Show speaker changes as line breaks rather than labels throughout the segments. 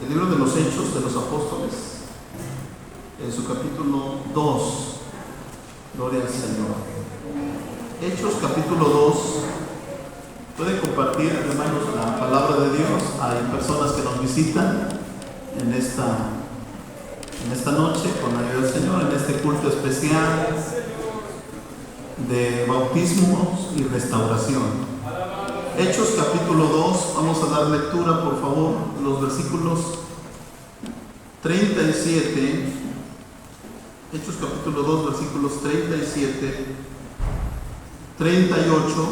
El libro de los Hechos de los Apóstoles, en su capítulo 2, gloria al Señor. Hechos capítulo 2, pueden compartir, hermanos, la palabra de Dios. Hay personas que nos visitan en esta noche, con la ayuda del Señor, en este culto especial de bautismos y restauración. Hechos capítulo 2, vamos a dar lectura, por favor, los versículos 37, Hechos capítulo 2, versículos 37, 38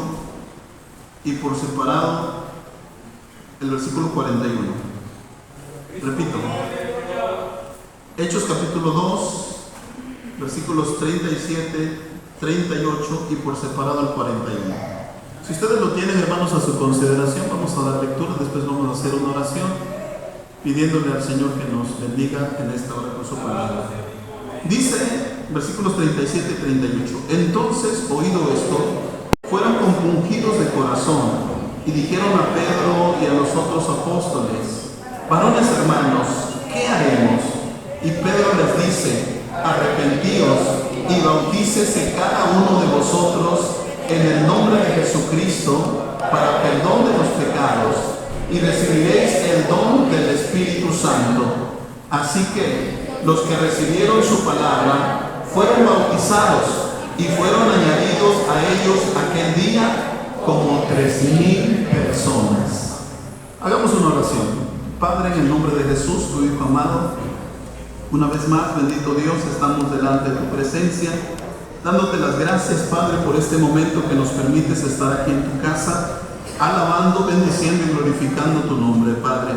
y por separado el versículo 41. Repito, Hechos capítulo 2, versículos 37, 38 y por separado el 41. Si ustedes lo tienen, hermanos, a su consideración, vamos a dar lectura, después vamos a hacer una oración pidiéndole al Señor que nos bendiga en esta hora con su palabra. Dice, versículos 37 y 38, entonces, oído esto, fueron compungidos de corazón y dijeron a Pedro y a los otros apóstoles, varones hermanos, ¿qué haremos? Y Pedro les dice, arrepentíos y bautícese cada uno de vosotros en el nombre de Jesucristo para perdón de los pecados y recibiréis el don del Espíritu Santo. Así que los que recibieron su palabra fueron bautizados y fueron añadidos a ellos aquel día como 3,000 personas. Hagamos una oración. Padre, en el nombre de Jesús, tu Hijo amado, una vez más, bendito Dios, estamos delante de tu presencia, dándote las gracias, Padre, por este momento que nos permites estar aquí en tu casa, alabando, bendiciendo y glorificando tu nombre, Padre.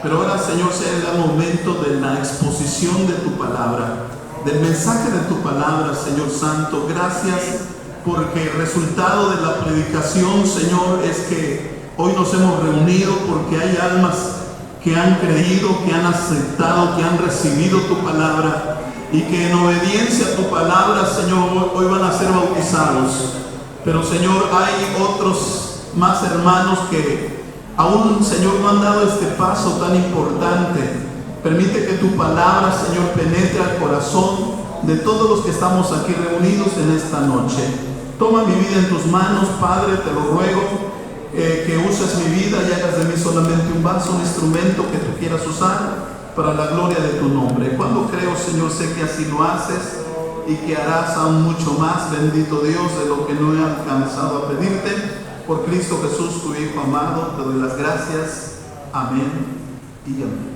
Pero ahora, Señor, sea el momento de la exposición de tu palabra, del mensaje de tu palabra, Señor Santo. Gracias porque el resultado de la predicación, Señor, es que hoy nos hemos reunido porque hay almas que han creído, que han aceptado, que han recibido tu palabra y que en obediencia a tu palabra, Señor, hoy van a ser bautizados. Pero, Señor, hay otros más hermanos que aún, Señor, no han dado este paso tan importante. Permite que tu palabra, Señor, penetre al corazón de todos los que estamos aquí reunidos en esta noche. Toma mi vida en tus manos, Padre, te lo ruego, que uses mi vida y hagas de mí solamente un vaso, un instrumento que tú quieras usar para la gloria de tu nombre. Cuando creo, Señor, sé que así lo haces y que harás aún mucho más, bendito Dios, de lo que no he alcanzado a pedirte. Por Cristo Jesús, tu Hijo amado, te doy las gracias. Amén y amén.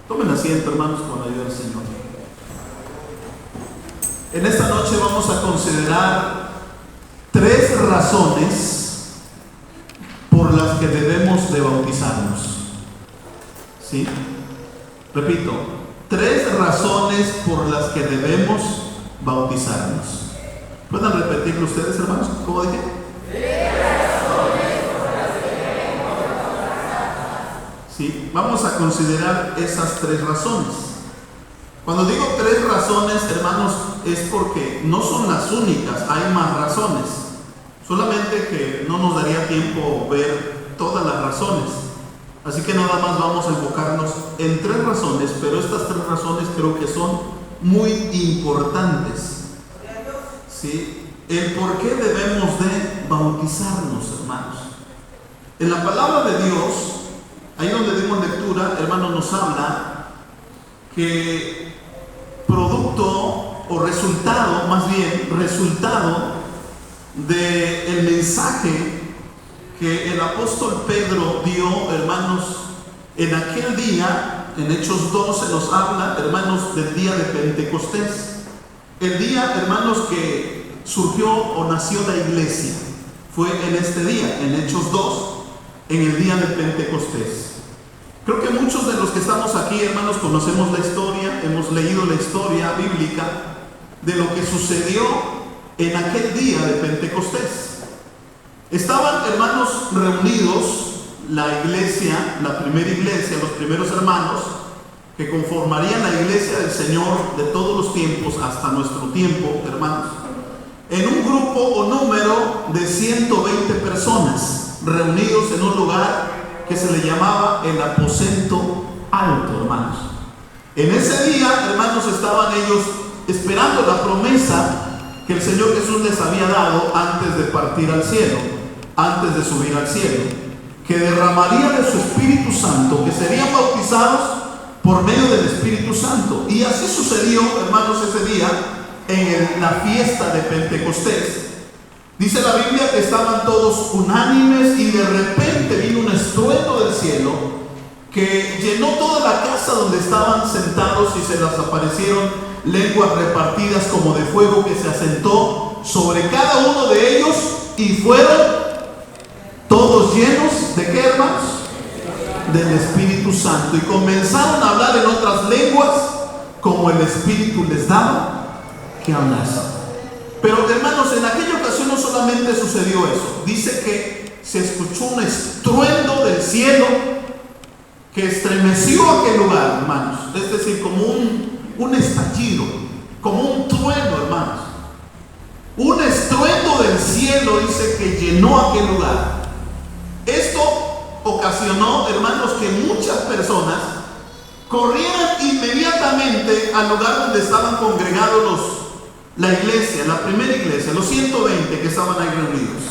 Tomen asiento, hermanos, con la ayuda del Señor. En esta noche vamos a considerar 3 razones por las que debemos de bautizarnos. ¿Sí? Repito, 3 razones por las que debemos bautizarnos. ¿Pueden repetirlo ustedes, hermanos? ¿Cómo dije?
3 razones por las que debemos bautizarnos.
Sí, vamos a considerar esas 3 razones. Cuando digo 3 razones, hermanos, es porque no son las únicas, hay más razones. Solamente que no nos daría tiempo ver todas las razones. Así que nada más vamos a enfocarnos en 3 razones, pero estas 3 razones creo que son muy importantes. ¿Sí? El por qué debemos de bautizarnos, hermanos. En la palabra de Dios, ahí donde dimos lectura, hermanos, nos habla que producto o resultado, más bien resultado del mensaje que el apóstol Pedro dio, hermanos, en aquel día, en Hechos 12 nos habla, hermanos, del día de Pentecostés. El día, hermanos, que surgió o nació la iglesia fue en este día, en Hechos 2, en el día de Pentecostés. Creo que muchos de los que estamos aquí, hermanos, conocemos la historia, hemos leído la historia bíblica de lo que sucedió en aquel día de Pentecostés. Estaban, hermanos, reunidos la iglesia, la primera iglesia, los primeros hermanos que conformarían la iglesia del Señor de todos los tiempos hasta nuestro tiempo, hermanos, en un grupo o número de 120 personas reunidos en un lugar que se le llamaba el aposento alto, hermanos. En ese día, hermanos, estaban ellos esperando la promesa que el Señor Jesús les había dado antes de partir al cielo, antes de subir al cielo, que derramaría de su Espíritu Santo, que serían bautizados por medio del Espíritu Santo. Y así sucedió, hermanos, ese día en la fiesta de Pentecostés. Dice la Biblia que estaban todos unánimes y de repente vino un estruendo del cielo que llenó toda la casa donde estaban sentados, y se les aparecieron lenguas repartidas como de fuego que se asentó sobre cada uno de ellos, y fueron todos llenos ¿de qué, hermanos? Del Espíritu Santo, y comenzaron a hablar en otras lenguas como el Espíritu les daba que hablasen. Pero, hermanos, en aquella ocasión no solamente sucedió eso. Dice que se escuchó un estruendo del cielo que estremeció aquel lugar, hermanos. Es decir, como un estallido, como un trueno, hermanos. Un estruendo del cielo, dice, que llenó aquel lugar. Esto ocasionó, hermanos, que muchas personas corrieran inmediatamente al lugar donde estaban congregados la iglesia, la primera iglesia, los 120 que estaban ahí reunidos.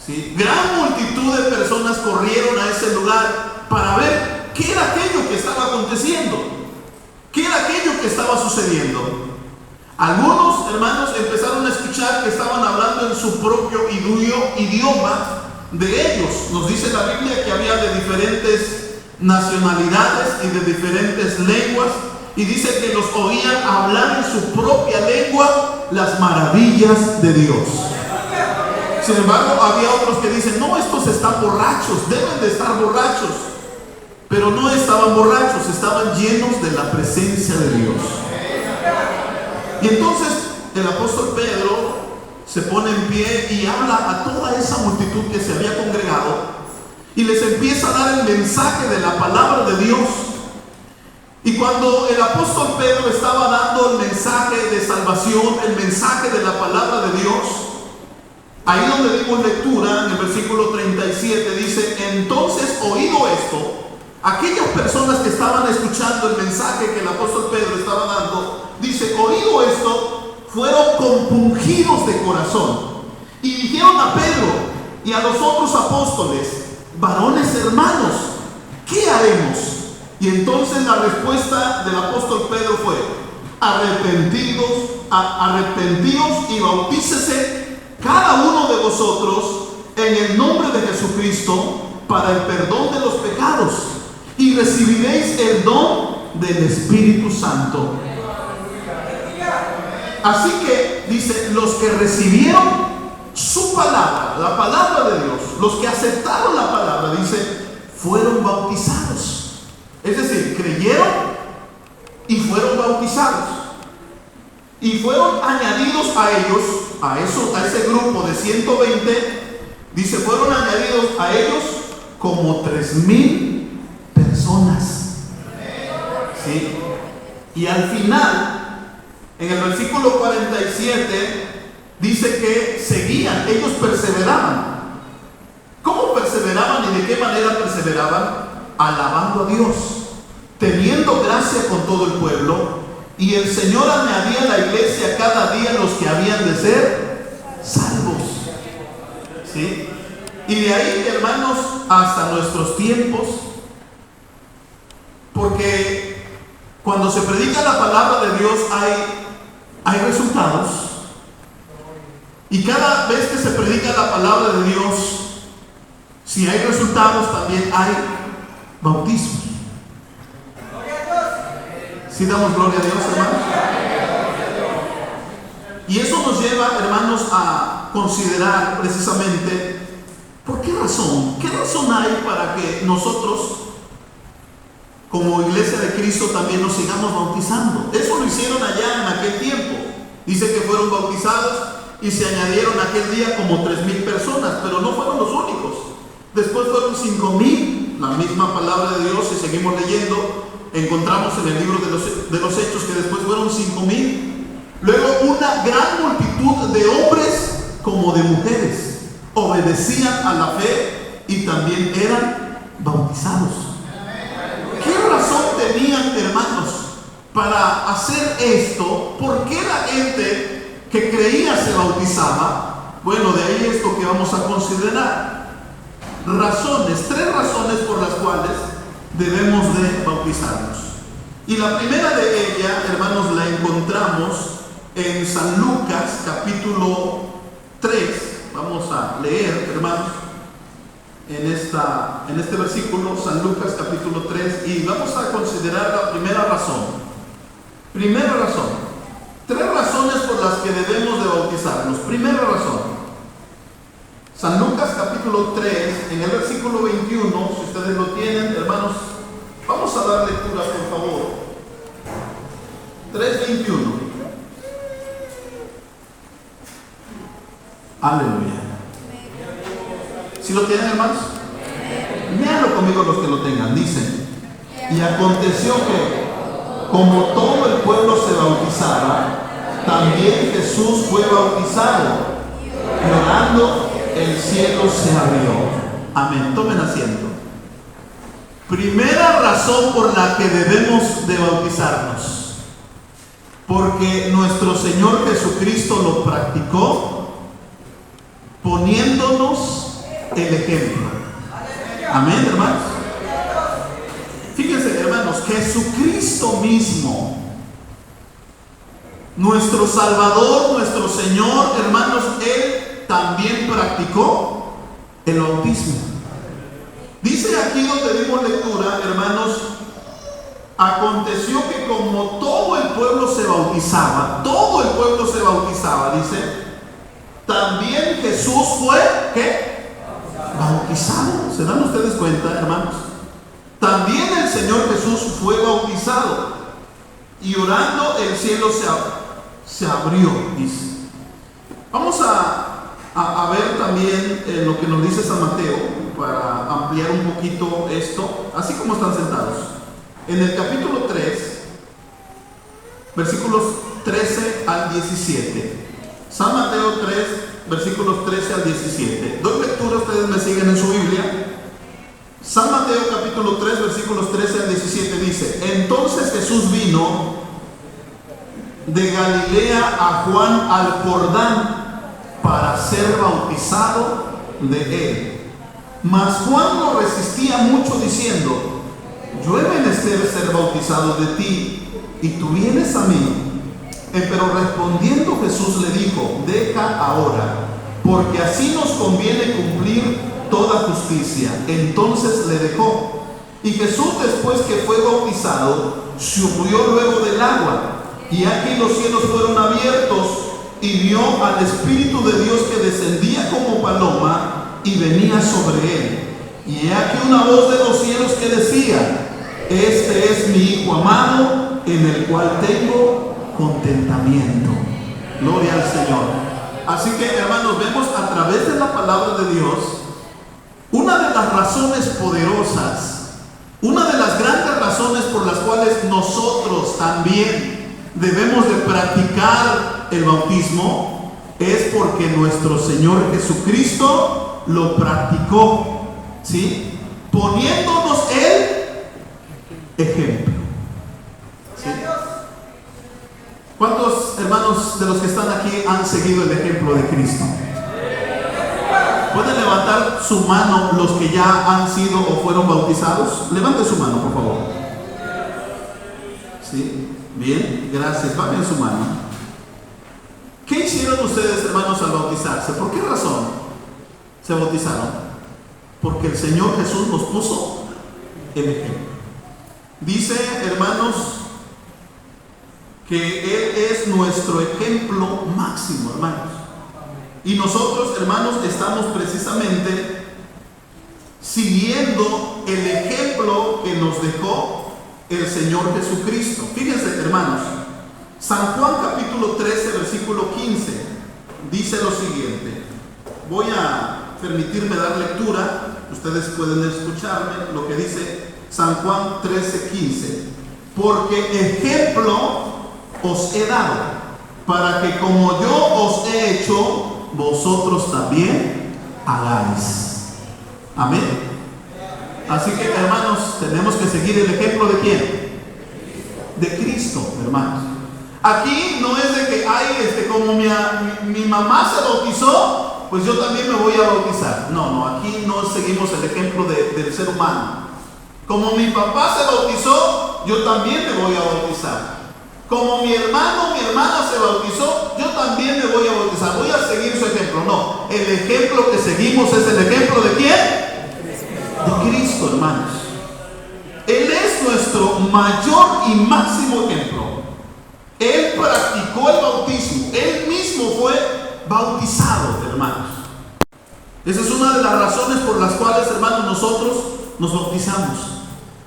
¿Sí? Gran multitud de personas corrieron a ese lugar para ver qué era aquello que estaba aconteciendo, qué era aquello que estaba sucediendo. Algunos, hermanos, empezaron a escuchar que estaban hablando en su propio idioma de ellos. Nos dice la Biblia que había de diferentes nacionalidades y de diferentes lenguas, y dice que los oían hablar en su propia lengua las maravillas de Dios. Sin embargo, había otros que dicen: no, estos están borrachos, deben de estar borrachos. Pero no estaban borrachos, estaban llenos de la presencia de Dios. Y entonces el apóstol Pedro se pone en pie y habla a toda esa multitud que se había congregado, y les empieza a dar el mensaje de la palabra de Dios. Y cuando el apóstol Pedro estaba dando el mensaje de salvación, el mensaje de la palabra de Dios, ahí donde dimos lectura, en el versículo 37, dice: entonces, oído esto, aquellas personas que estaban escuchando el mensaje que el apóstol Pedro estaba dando, dice, oído esto, fueron compungidos de corazón, y dijeron a Pedro y a los otros apóstoles: varones hermanos, ¿qué haremos? Y entonces la respuesta del apóstol Pedro fue: arrepentíos y bautícese cada uno de vosotros en el nombre de Jesucristo para el perdón de los pecados, y recibiréis el don del Espíritu Santo. Así que dice: los que recibieron su palabra, la palabra de Dios, los que aceptaron la palabra, dice, fueron bautizados. Es decir, creyeron y fueron bautizados, y fueron añadidos a ellos, a ese grupo de 120, dice, fueron añadidos a ellos como 3,000 personas. ¿Sí? Y al final, en el versículo 47, dice que seguían, ellos perseveraban. ¿Cómo perseveraban y de qué manera perseveraban? Alabando a Dios, teniendo gracia con todo el pueblo, y el Señor añadía a la iglesia cada día los que habían de ser salvos. ¿Sí? Y de ahí, hermanos, hasta nuestros tiempos, porque cuando se predica la palabra de Dios hay resultados, y cada vez que se predica la palabra de Dios, si hay resultados, también hay bautismos. ¿Sí damos gloria a Dios, hermanos? Y eso nos lleva, hermanos, a considerar precisamente ¿por qué razón? ¿Qué razón hay para que nosotros, como iglesia de Cristo, también nos sigamos bautizando? Eso lo hicieron allá en aquel tiempo. Dice que fueron bautizados y se añadieron aquel día como 3,000 personas, pero no fueron los únicos. Después fueron 5,000, la misma palabra de Dios, y seguimos leyendo, encontramos en el libro de los Hechos que después fueron 5,000. Luego una gran multitud de hombres como de mujeres obedecían a la fe y también eran bautizados. ¿Qué tenían, hermanos, para hacer esto? ¿Por qué la gente que creía se bautizaba? Bueno, de ahí esto que vamos a considerar. Razones, 3 razones por las cuales debemos de bautizarnos. Y la primera de ellas, hermanos, la encontramos en San Lucas capítulo 3. Vamos a leer, hermanos, en este versículo, San Lucas capítulo 3, y vamos a considerar la primera razón. Primera razón. 3 razones por las que debemos de bautizarnos. Primera razón. San Lucas capítulo 3, en el versículo 21, si ustedes lo tienen, hermanos, vamos a dar lectura, por favor. 3:21. Aleluya. ¿Sí lo tienen, hermanos? Léanlo conmigo los que lo tengan. Dice: y aconteció que, como todo el pueblo se bautizaba, también Jesús fue bautizado. Llorando, el cielo se abrió. Amén. Tomen asiento. Primera razón por la que debemos de bautizarnos: porque nuestro Señor Jesucristo lo practicó poniéndonos el ejemplo. Amén, hermanos. Fíjense, hermanos, Jesucristo mismo, nuestro Salvador, nuestro Señor, hermanos, Él también practicó el bautismo. Dice aquí donde dimos lectura, hermanos, aconteció que como todo el pueblo se bautizaba, dice, también Jesús fue, ¿qué? Bautizado. ¿Se dan ustedes cuenta, hermanos? También el Señor Jesús fue bautizado. Y orando, el cielo se abrió, dice. Vamos a ver también lo que nos dice San Mateo, para ampliar un poquito esto, así como están sentados. En el capítulo 3, versículos 13 al 17. San Mateo 3, versículos 13 al 17. Dos lecturas, ustedes me siguen en su Biblia. San Mateo capítulo 3, versículos 13 al 17 dice: entonces Jesús vino de Galilea a Juan al Jordán para ser bautizado de él. Mas Juan lo resistía mucho, diciendo: yo he menester ser bautizado de ti, y tú vienes a mí. Pero respondiendo Jesús le dijo: deja ahora, porque así nos conviene cumplir toda justicia. Entonces le dejó. Y Jesús, después que fue bautizado, subió luego del agua. Y aquí los cielos fueron abiertos, y vio al Espíritu de Dios que descendía como paloma y venía sobre él. Y he aquí una voz de los cielos que decía: este es mi Hijo amado, en el cual tengo contentamiento. Gloria al Señor. Así que, hermanos, vemos a través de la palabra de Dios una de las razones poderosas, una de las grandes razones por las cuales nosotros también debemos de practicar el bautismo, es porque nuestro Señor Jesucristo lo practicó, ¿sí? Poniéndonos el ejemplo, ¿sí? ¿Cuántos hermanos de los que están aquí han seguido el ejemplo de Cristo? ¿Pueden levantar su mano los que ya han sido o fueron bautizados? Levanten su mano, por favor. ¿Sí? Bien, gracias. Bajen su mano. ¿Qué hicieron ustedes, hermanos, al bautizarse? ¿Por qué razón se bautizaron? Porque el Señor Jesús nos puso el ejemplo. Dice, hermanos, que Él es nuestro ejemplo máximo, hermanos. Y nosotros, hermanos, estamos precisamente siguiendo el ejemplo que nos dejó el Señor Jesucristo. Fíjense, hermanos, San Juan capítulo 13, versículo 15, dice lo siguiente. Voy a permitirme dar lectura, ustedes pueden escucharme lo que dice San Juan 13, 15. Porque ejemplo os he dado, para que como yo os he hecho, vosotros también hagáis. Amén. Así que, hermanos, tenemos que seguir el ejemplo de ¿quién? de Cristo, hermanos. Aquí no es de que, como mi mamá se bautizó, pues yo también me voy a bautizar. No, aquí no seguimos el ejemplo del ser humano. Como mi papá se bautizó, yo también me voy a bautizar. Como mi hermano, mi hermana se bautizó, yo también me voy a bautizar. Voy a seguir su ejemplo. No, el ejemplo que seguimos es el ejemplo ¿de quién? De Cristo, hermanos. Él es nuestro mayor y máximo ejemplo. Él practicó el bautismo. Él mismo fue bautizado, hermanos. Esa es una de las razones por las cuales, hermanos, nosotros nos bautizamos.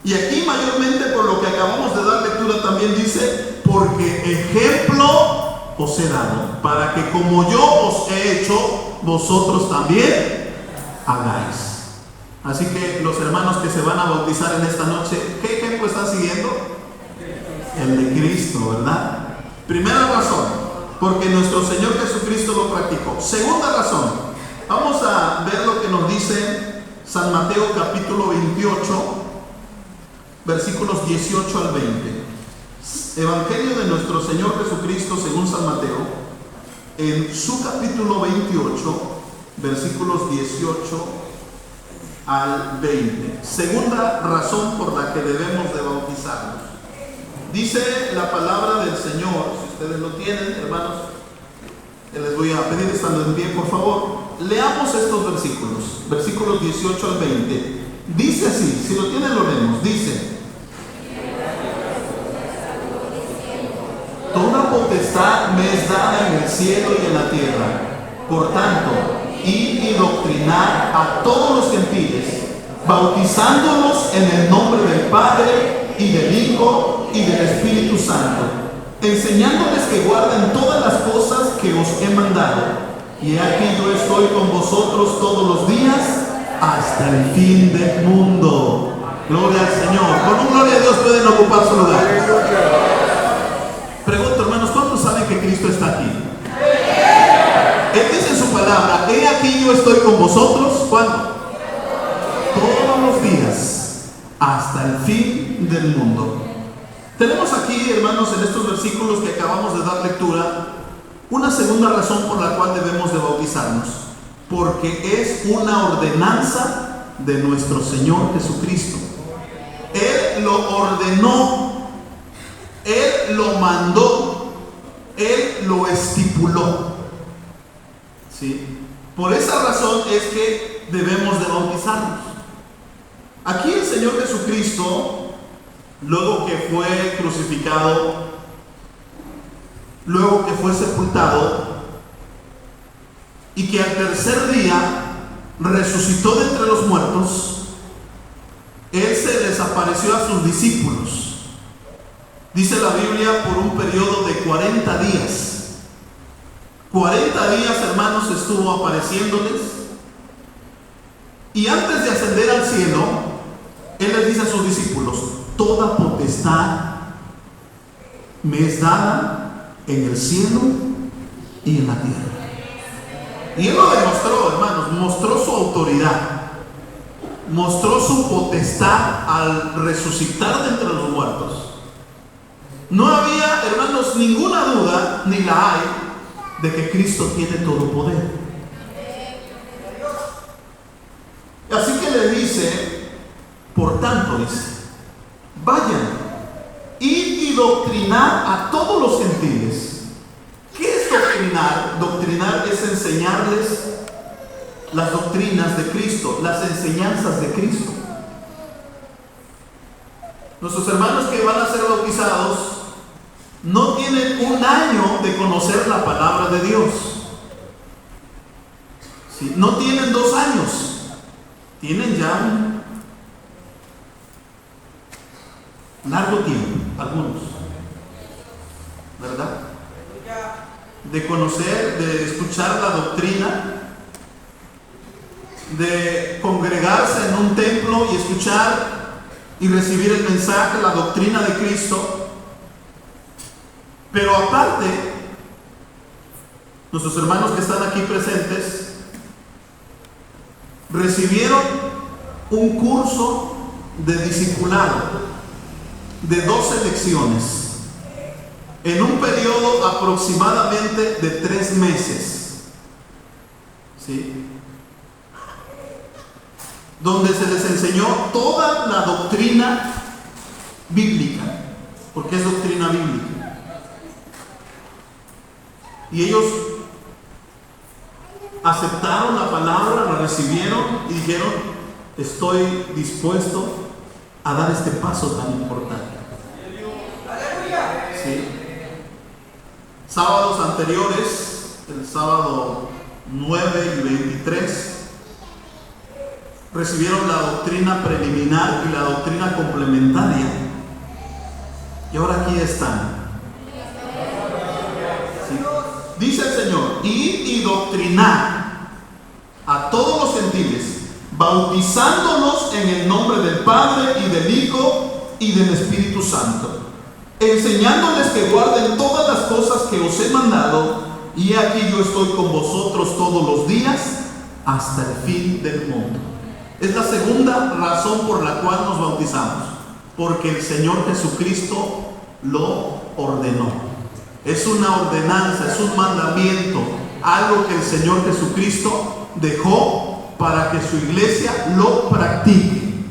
Y aquí mayormente por lo que acabamos de dar lectura también dice, porque ejemplo os he dado, para que como yo os he hecho, vosotros también hagáis. Así que los hermanos que se van a bautizar en esta noche, ¿qué ejemplo están siguiendo? El de Cristo, ¿verdad? Primera razón, porque nuestro Señor Jesucristo lo practicó. Segunda razón, vamos a ver lo que nos dice San Mateo capítulo 28, versículos 18 al 20. Evangelio de nuestro Señor Jesucristo según San Mateo, en su capítulo 28, versículos 18 al 20. Segunda razón por la que debemos de bautizarnos. Dice la palabra del Señor, si ustedes lo tienen, hermanos, les voy a pedir estando en pie, por favor, leamos estos versículos, versículos 18 al 20. Dice así, si lo tienen lo leemos, dice: toda potestad me es dada en el cielo y en la tierra. Por tanto, id y doctrinar a todos los gentiles, bautizándolos en el nombre del Padre y del Hijo y del Espíritu Santo, enseñándoles que guarden todas las cosas que os he mandado. Y aquí yo estoy con vosotros todos los días hasta el fin del mundo. Gloria al Señor. Con un gloria a Dios pueden ocupar su lugar. Pregunto, hermanos, ¿cuántos saben que Cristo está aquí? Él dice en su palabra: he aquí yo estoy con vosotros, ¿cuándo? Todos los días hasta el fin del mundo. Tenemos aquí, hermanos, en estos versículos que acabamos de dar lectura, una segunda razón por la cual debemos de bautizarnos, porque es una ordenanza de nuestro Señor Jesucristo. Él lo ordenó, Él lo mandó, Él lo estipuló. ¿Sí? Por esa razón es que debemos de bautizarnos. Aquí el Señor Jesucristo, luego que fue crucificado, luego que fue sepultado y que al tercer día resucitó de entre los muertos, Él se les apareció a sus discípulos. Dice la Biblia, por un periodo de 40 días. 40 días, hermanos, estuvo apareciéndoles. Y antes de ascender al cielo, Él les dice a sus discípulos: toda potestad me es dada en el cielo y en la tierra. Y Él lo demostró, hermanos, mostró su autoridad, mostró su potestad al resucitar de entre los muertos. No había, hermanos, ninguna duda, ni la hay, de que Cristo tiene todo poder. Así que le dice, por tanto, dice: vayan, id y doctrinar a todos los gentiles. ¿Qué es doctrinar? Doctrinar es enseñarles las doctrinas de Cristo, las enseñanzas de Cristo. Nuestros hermanos que van a ser bautizados no tienen un año de conocer la palabra de Dios. ¿Sí? No tienen 2 años, tienen ya un largo tiempo, algunos, ¿verdad? De conocer, de escuchar la doctrina, de congregarse en un templo y escuchar y recibir el mensaje, la doctrina de Cristo. Pero aparte, nuestros hermanos que están aquí presentes recibieron un curso de discipulado, de 12 lecciones en un periodo aproximadamente de 3 meses, ¿sí?, donde se les enseñó toda la doctrina bíblica, porque es doctrina bíblica. Y ellos aceptaron la palabra, la recibieron y dijeron: estoy dispuesto a dar este paso tan importante. ¿Sí? Sábados anteriores, el sábado 9 y 23, recibieron la doctrina preliminar y la doctrina complementaria. Y ahora aquí están. ¿Sí? Dice el Señor: id y doctrinar a todos los gentiles, bautizándolos en el nombre del Padre y del Hijo y del Espíritu Santo, enseñándoles que guarden todas las cosas que os he mandado, y aquí yo estoy con vosotros todos los días hasta el fin del mundo. Es la segunda razón por la cual nos bautizamos, porque el Señor Jesucristo lo ordenó. Es una ordenanza, es un mandamiento, algo que el Señor Jesucristo dejó para que su iglesia lo practique.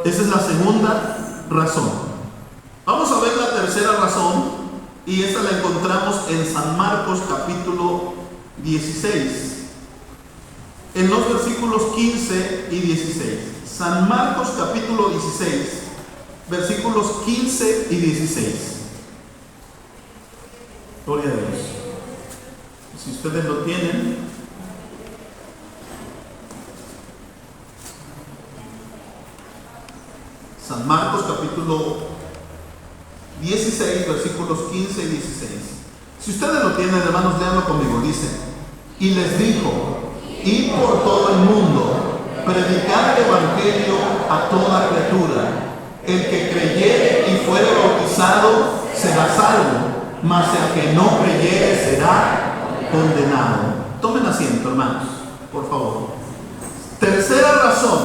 Esa es la segunda razón. Vamos a ver la tercera razón, y esta la encontramos en San Marcos capítulo 16, en los versículos 15 y 16. San Marcos capítulo 16, versículos 15 y 16. Gloria a Dios. Si ustedes lo tienen, San Marcos capítulo 16, versículos 15 y 16. Si ustedes lo tienen, hermanos, léanlo conmigo. Dice: y les dijo: id por todo el mundo, predicad el evangelio a toda criatura. El que creyere y fuere bautizado será salvo, mas el que no creyere será condenado. Tomen asiento, hermanos, por favor. Tercera razón: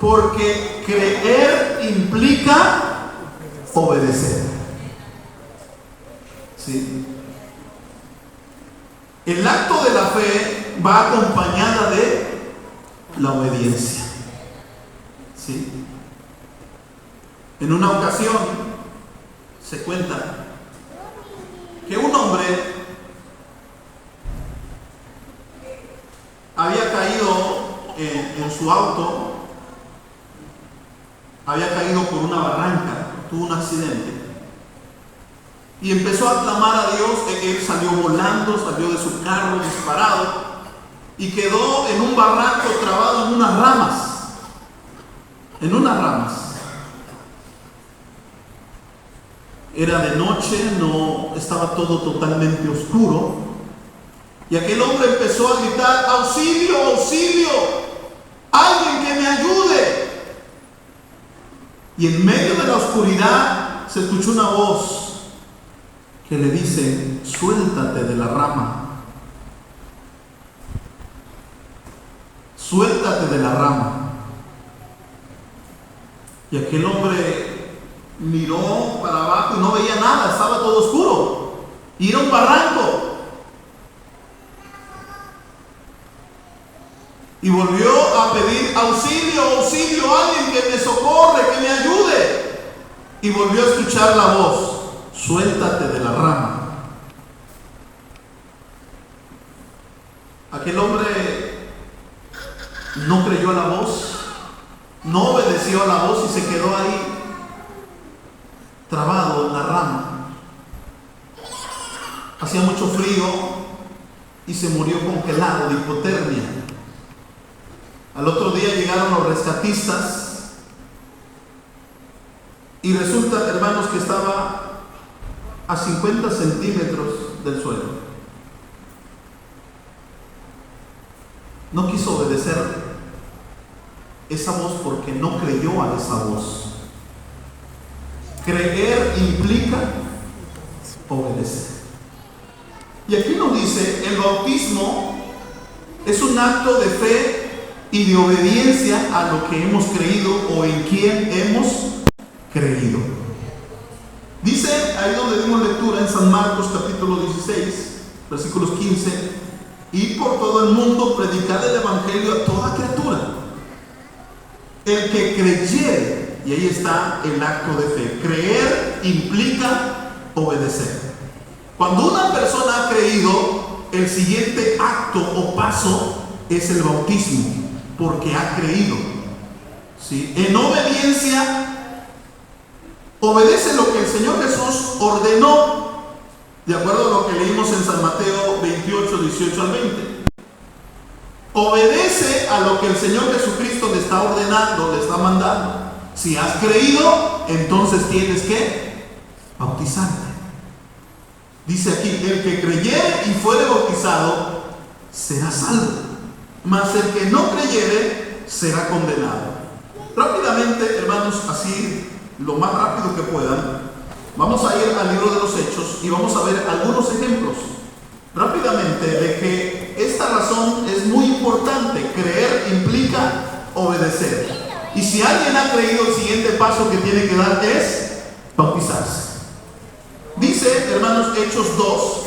porque creer implica obedecer. ¿Sí? El acto de la fe va acompañada de la obediencia. ¿Sí? En una ocasión se cuenta que un hombre había caído en su auto, había caído por una barranca, tuvo un accidente y empezó a clamar a Dios. Él salió volando, salió de su carro disparado y quedó en un barranco trabado en unas ramas. Era de noche, no estaba todo totalmente oscuro, y aquel hombre empezó a gritar: auxilio, auxilio, alguien que me ayude. Y en medio de la oscuridad se escuchó una voz que le dice: suéltate de la rama, suéltate de la rama. Y aquel hombre miró para abajo y no veía nada, estaba todo oscuro y era un barranco. Y volvió a pedir: auxilio, auxilio, alguien que me socorre, que me ayude. Y volvió a escuchar la voz: suéltate de la rama. Aquel hombre no creyó a la voz, no obedeció a la voz y se quedó ahí trabado en la rama. Hacía mucho frío y se murió congelado de hipotermia. Al otro día llegaron los rescatistas y resulta, hermanos, que estaba a 50 centímetros del suelo. No quiso obedecer esa voz porque no creyó a esa voz. Creer implica obedecer. Y aquí nos dice: el bautismo es un acto de fe y de obediencia a lo que hemos creído o en quien hemos creído. Dice ahí donde dimos lectura en San Marcos capítulo 16, versículos 15: y por todo el mundo predicad el evangelio a toda criatura. El que creyere, y ahí está el acto de fe. Creer implica obedecer. Cuando una persona ha creído, el siguiente acto o paso es el bautismo, porque ha creído. ¿Sí? En obediencia, obedece lo que el Señor Jesús ordenó, de acuerdo a lo que leímos en San Mateo 28, 18 al 20. Obedece a lo que el Señor Jesucristo le está ordenando, le está mandando. Si has creído, entonces tienes que bautizarte. Dice aquí: el que creyere y fuere bautizado será salvo, mas el que no creyere será condenado. Rápidamente, hermanos, así lo más rápido que puedan, vamos a ir al libro de los Hechos y vamos a ver algunos ejemplos rápidamente de que esta razón es muy importante. Creer implica obedecer. Y si alguien ha creído, el siguiente paso que tiene que dar es bautizarse. Dice, hermanos, Hechos 8.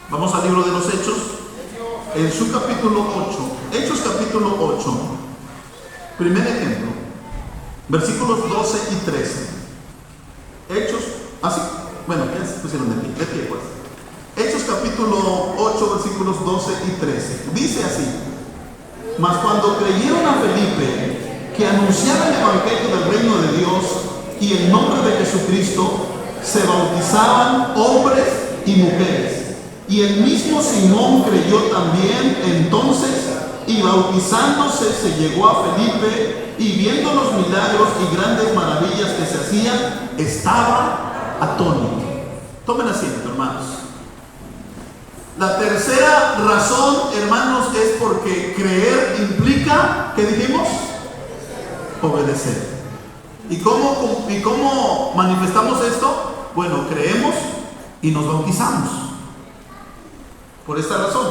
Vamos al libro de los Hechos, en su capítulo 8. Hechos capítulo 8. Primer ejemplo, versículos 12 y 13. Hechos, así, bueno, ya se pusieron de pie pues. Hechos capítulo 8, versículos 12 y 13. Dice así: mas cuando creyeron a Felipe, que anunciaba el evangelio del reino de Dios y el nombre de Jesucristo, se bautizaban hombres y mujeres. Y el mismo Simón creyó también entonces, y bautizándose se llegó a Felipe, y viendo los milagros y grandes maravillas que se hacían, estaba atónito. Tomen asiento, hermanos. La tercera razón, hermanos, es porque creer implica, ¿qué dijimos? Obedecer. ¿Y cómo manifestamos esto? Bueno, creemos y nos bautizamos. Por esta razón.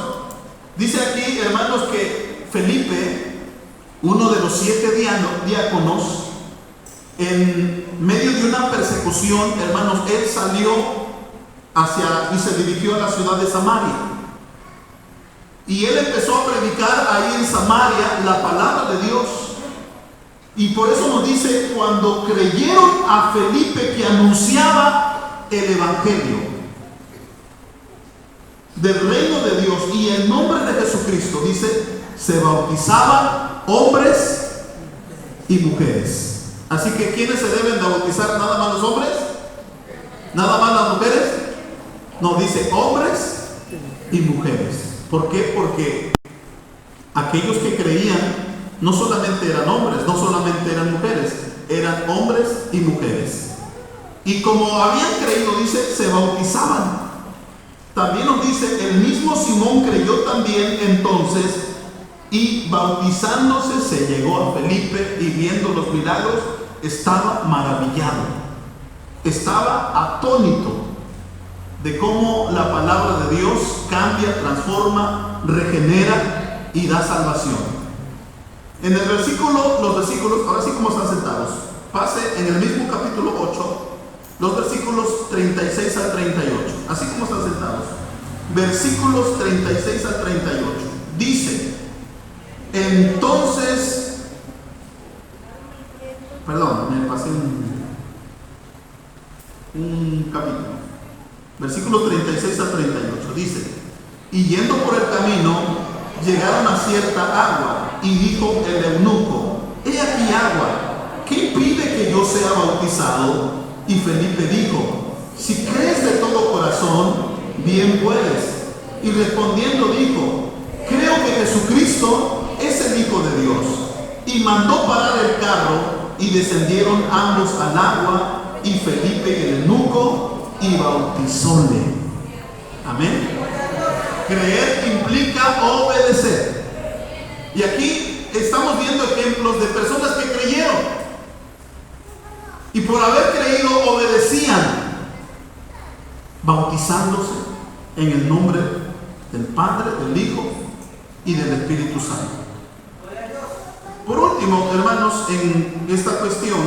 Dice aquí, hermanos, que Felipe, uno de los 7 diáconos, en medio de una persecución, hermanos, él salió y se dirigió a la ciudad de Samaria. Y él empezó a predicar ahí en Samaria la palabra de Dios. Y por eso nos dice: cuando creyeron a Felipe, que anunciaba el evangelio del reino de Dios y el nombre de Jesucristo, dice, se bautizaban hombres y mujeres. Así que ¿quiénes se deben de bautizar? ¿Nada más los hombres? ¿Nada más las mujeres? No, dice hombres y mujeres. ¿Por qué? Porque aquellos que creían no solamente eran hombres, no solamente eran mujeres, eran hombres y mujeres. Y como habían creído, dice, se bautizaban. También nos dice: el mismo Simón creyó también entonces, y bautizándose se llegó a Felipe, y viendo los milagros estaba maravillado, estaba atónito de cómo la palabra de Dios cambia, transforma, regenera y da salvación. En el versículo, los versículos, ahora sí como están sentados, pase en el mismo capítulo 8, los versículos 36 al 38, así como están sentados, versículos 36 al 38, dice: entonces, perdón, me pasé un capítulo, versículos 36 al 38, dice: y yendo por el camino, llegaron a cierta agua, y dijo el eunuco: he aquí agua, ¿qué impide que yo sea bautizado? Y Felipe dijo: si crees de todo corazón, bien puedes. Y respondiendo dijo: creo que Jesucristo es el Hijo de Dios. Y mandó parar el carro, y descendieron ambos al agua, y Felipe y el eunuco, y bautizóle. Amén. Creer implica obedecer. Y aquí estamos viendo ejemplos de personas que creyeron, y por haber creído obedecían, bautizándose en el nombre del Padre, del Hijo y del Espíritu Santo. Por último, último, hermanos, en esta cuestión,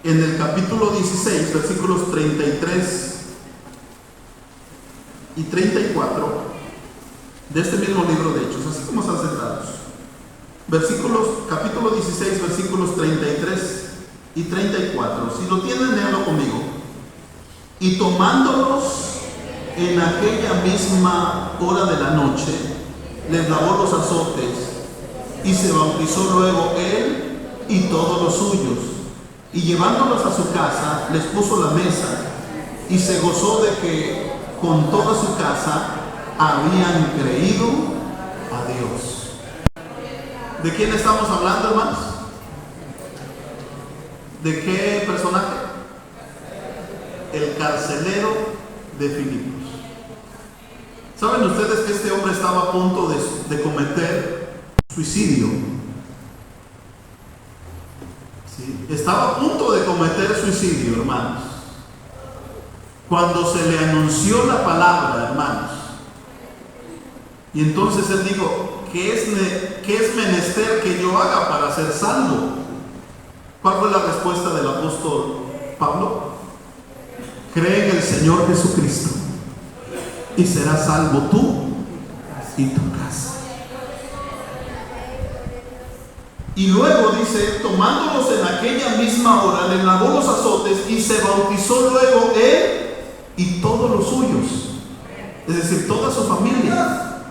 en el capítulo 16, versículos 33 y 34 de este mismo libro de Hechos, así como están sentados. Capítulo 16, versículos 33 y 34. Si lo tienen, léanlo conmigo. Y tomándolos en aquella misma hora de la noche, les lavó los azotes y se bautizó luego él y todos los suyos. Y llevándolos a su casa, les puso la mesa y se gozó de que con toda su casa habían creído a Dios. ¿De quién estamos hablando, hermanos? ¿De qué personaje? El carcelero de Filipos. ¿Saben ustedes que este hombre estaba a punto de cometer suicidio? ¿Sí? Estaba a punto de cometer suicidio, hermanos, cuando se le anunció la palabra, hermanos. Y entonces él dijo: ¿qué es menester que yo haga para ser salvo? ¿Cuál fue la respuesta del apóstol Pablo? Cree en el Señor Jesucristo y serás salvo tú y tu casa. Y luego dice, tomándolos en aquella misma hora, le lavó los azotes y se bautizó luego él y todos los suyos, es decir, toda su familia.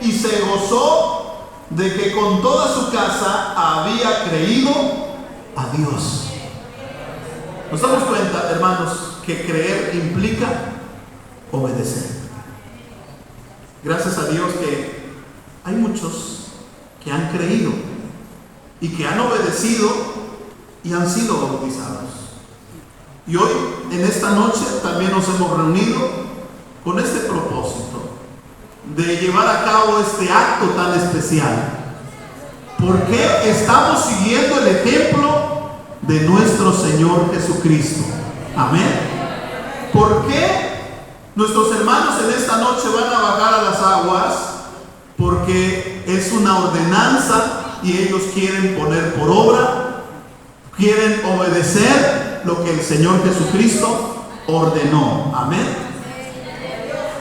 Y se gozó de que con toda su casa había creído a Dios. Nos damos cuenta, hermanos, que creer implica obedecer. Gracias a Dios que hay muchos que han creído y que han obedecido y han sido bautizados. Y hoy, en esta noche, también nos hemos reunido con este propósito de llevar a cabo este acto tan especial, porque estamos siguiendo el ejemplo de nuestro Señor Jesucristo. Amén. ¿Por qué nuestros hermanos en esta noche van a bajar a las aguas? Porque es una ordenanza y ellos quieren poner por obra, quieren obedecer lo que el Señor Jesucristo ordenó. Amén.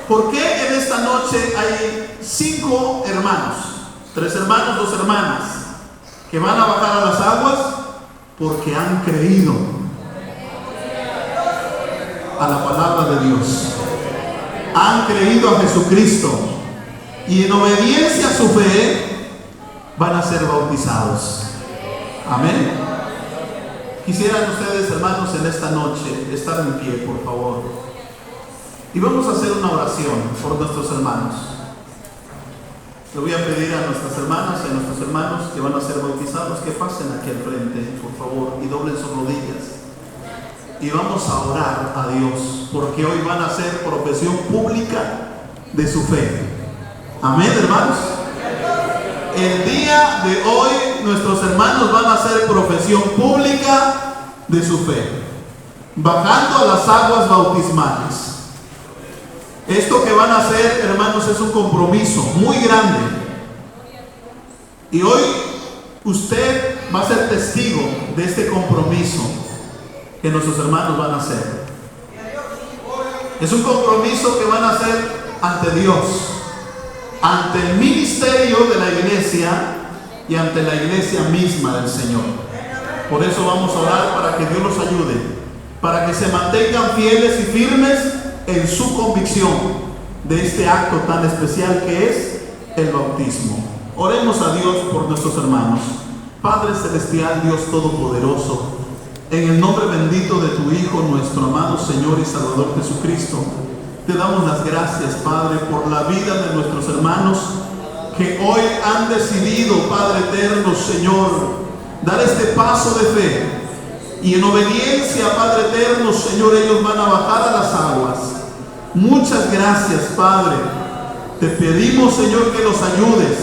¿Por qué en esta noche hay 5 hermanos? 3 hermanos, 2 hermanas, que van a bajar a las aguas? Porque han creído a la palabra de Dios, han creído a Jesucristo y en obediencia a su fe van a ser bautizados. Amén. Quisieran ustedes, hermanos, en esta noche estar en pie, por favor, y vamos a hacer una oración por nuestros hermanos. Le voy a pedir a nuestras hermanas y a nuestros hermanos que van a ser bautizados que pasen aquí al frente, por favor, y doblen sus rodillas. Y vamos a orar a Dios, porque hoy van a hacer profesión pública de su fe. Amén, hermanos. El día de hoy nuestros hermanos van a hacer profesión pública de su fe, bajando a las aguas bautismales. Esto que van a hacer, hermanos, es un compromiso muy grande. Y hoy usted va a ser testigo de este compromiso que nuestros hermanos van a hacer. Es un compromiso que van a hacer ante Dios, ante el ministerio de la iglesia y ante la iglesia misma del Señor. Por eso vamos a orar para que Dios los ayude, para que se mantengan fieles y firmes en su convicción de este acto tan especial que es el bautismo. Oremos a Dios por nuestros hermanos. Padre celestial, Dios todopoderoso, en el nombre bendito de tu Hijo, nuestro amado Señor y Salvador Jesucristo, te damos las gracias, Padre, por la vida de nuestros hermanos que hoy han decidido, Padre eterno, Señor, dar este paso de fe. Y en obediencia, Padre eterno, Señor, ellos van a bajar a las aguas. Muchas gracias, Padre. Te pedimos, Señor, que los ayudes,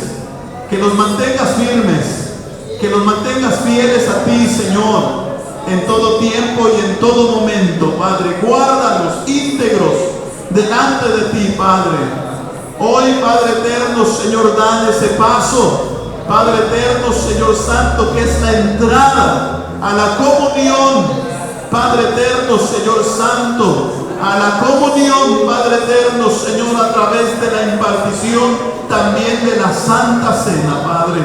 que los mantengas firmes, que los mantengas fieles a ti, Señor, en todo tiempo y en todo momento, Padre. Guárdalos íntegros delante de ti, Padre. Hoy, Padre eterno, Señor, dan ese paso Padre eterno, Señor Santo, que es la entrada a la comunión. Padre eterno, Señor Santo, a la comunión, Padre eterno, Señor, a través de la impartición también de la Santa Cena, Padre.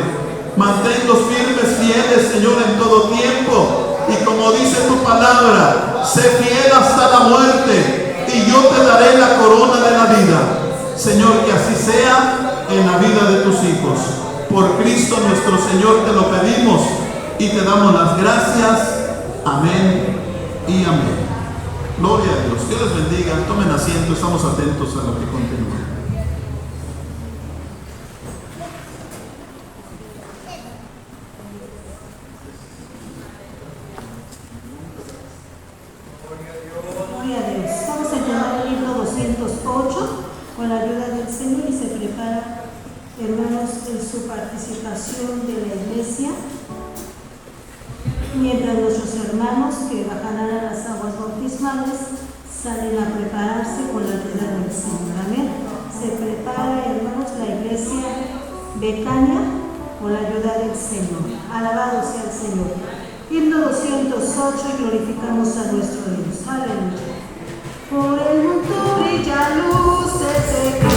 Manténnos firmes, fieles, Señor, en todo tiempo. Y como dice tu palabra, sé fiel hasta la muerte y yo te daré la corona de la vida. Señor, que así sea en la vida de tus hijos. Por Cristo nuestro Señor te lo pedimos y te damos las gracias. Amén y amén. Gloria a Dios. Dios les bendiga. Tomen asiento. Estamos atentos a lo que continúa.
Gloria a Dios. Vamos a tomar el libro 208 con la ayuda del Señor y se prepara, hermanos, en su participación de la iglesia, mientras nuestros hermanos que bajarán a las aguas bautismales salen a prepararse con la ayuda del Señor. Amén. Se prepara, hermanos, la iglesia Betania con la ayuda del Señor. Alabado sea el Señor. Himno 208 y glorificamos a nuestro Dios. Aleluya. Por el mundo brilla luces de